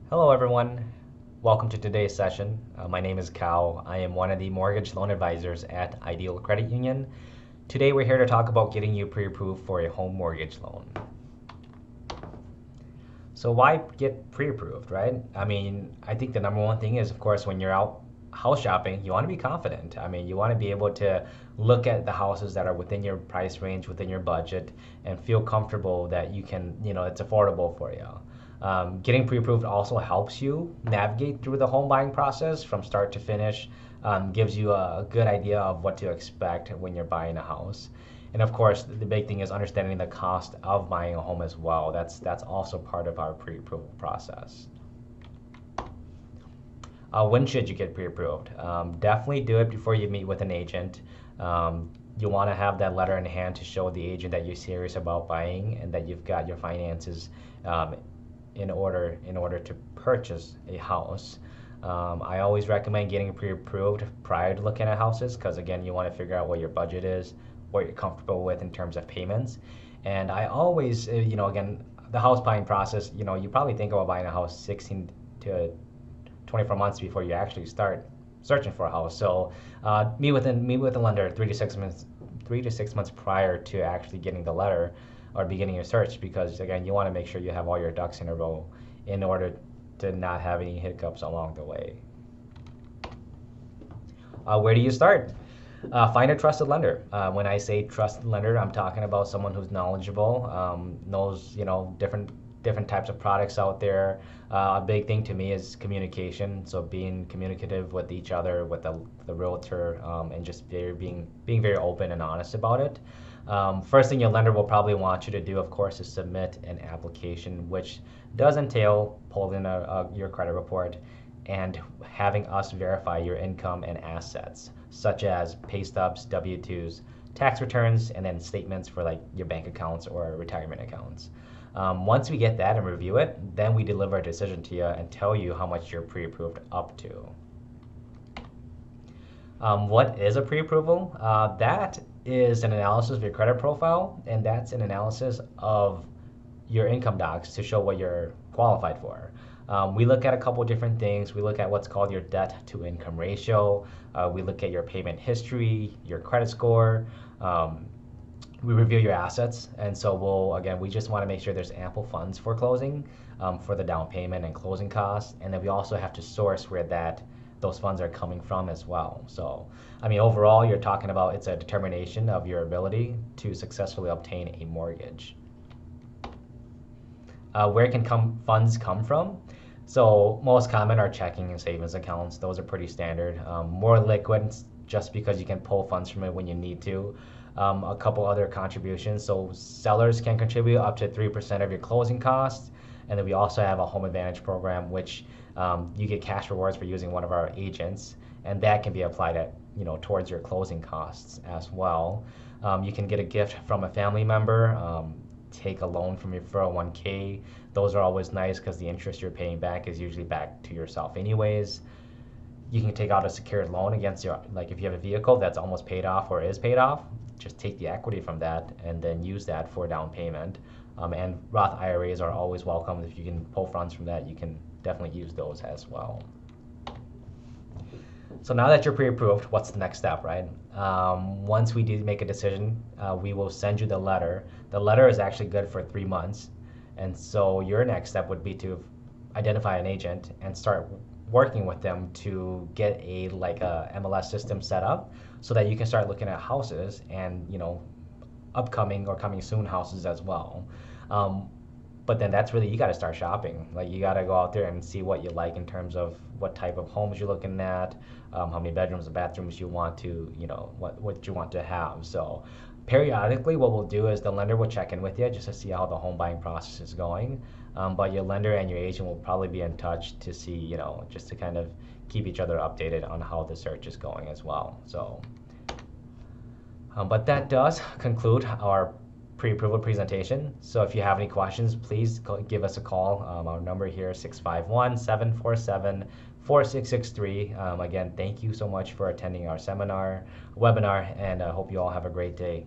Hello everyone, welcome to today's session. My name is Cal. I am one of the mortgage loan advisors at Ideal Credit Union. Today we're here to talk about getting you pre-approved for a home mortgage loan. So why get pre-approved, right? I think the number one thing is, of course, when you're out house shopping, you want to be confident. You want to be able to look at the houses that are within your price range, within your budget, and feel comfortable that you can, it's affordable for you. Getting pre-approved also helps you navigate through the home buying process from start to finish, gives you a good idea of what to expect when you're buying a house. And of course, the big thing is understanding the cost of buying a home as well. That's also part of our pre-approval process. When should you get pre-approved? Definitely do it before you meet with an agent. You want to have that letter in hand to show the agent that you're serious about buying and that you've got your finances in order to purchase a house. I always recommend getting pre-approved prior to looking at houses because, again, you want to figure out what your budget is, what you're comfortable with in terms of payments. And I always, again, the house buying process, you probably think about buying a house 16 to 24 months before you actually start searching for a house. So meet with a lender 3 to 6 months prior to actually getting the letter or beginning your search, because again, you want to make sure you have all your ducks in a row in order to not have any hiccups along the way. Where do you start? Find a trusted lender. When I say trusted lender, I'm talking about someone who's knowledgeable, knows different types of products out there. A big thing to me is communication. So being communicative with each other, with the realtor, and just being very open and honest about it. First thing your lender will probably want you to do, of course, is submit an application, which does entail pulling your credit report and having us verify your income and assets, such as pay stubs, W-2s, tax returns, and then statements for like your bank accounts or retirement accounts. Once we get that and review it, then we deliver a decision to you and tell you how much you're pre-approved up to. What is a pre-approval? That is an analysis of your credit profile, and that's an analysis of your income docs to show what you're qualified for. We look at a couple different things. We look at what's called your debt to income ratio. We look at your payment history, your credit score. We review your assets, and so we just want to make sure there's ample funds for closing, for the down payment and closing costs, and then we also have to source where those funds are coming from as well. So, overall, you're talking about it's a determination of your ability to successfully obtain a mortgage. Where can funds come from? So most common are checking and savings accounts. Those are pretty standard. More liquid, just because you can pull funds from it when you need to. A couple other contributions. So sellers can contribute up to 3% of your closing costs. And then we also have a home advantage program, which you get cash rewards for using one of our agents, and that can be applied towards your closing costs as well. You can get a gift from a family member, take a loan from your 401k. Those are always nice because the interest you're paying back is usually back to yourself anyways. You can take out a secured loan against if you have a vehicle that's almost paid off or is paid off, just take the equity from that and then use that for down payment. And Roth IRAs are always welcome. If you can pull funds from that, you can definitely use those as well. So now that you're pre-approved, what's the next step, right? Once we do make a decision, we will send you the letter. The letter is actually good for 3 months. And so your next step would be to identify an agent and start working with them to get a MLS system set up so that you can start looking at houses and upcoming or coming soon houses as well. But then that's really, you got to start shopping. You got to go out there and see what you like in terms of what type of homes you're looking at, how many bedrooms and bathrooms you want to, what you want to have. So periodically what we'll do is the lender will check in with you just to see how the home buying process is going. But your lender and your agent will probably be in touch to see, just to kind of keep each other updated on how the search is going as well. So, but that does conclude our pre-approval presentation. So if you have any questions, please give us a call. Our number here is 651-747-4663. Again, thank you so much for attending our webinar, and I hope you all have a great day.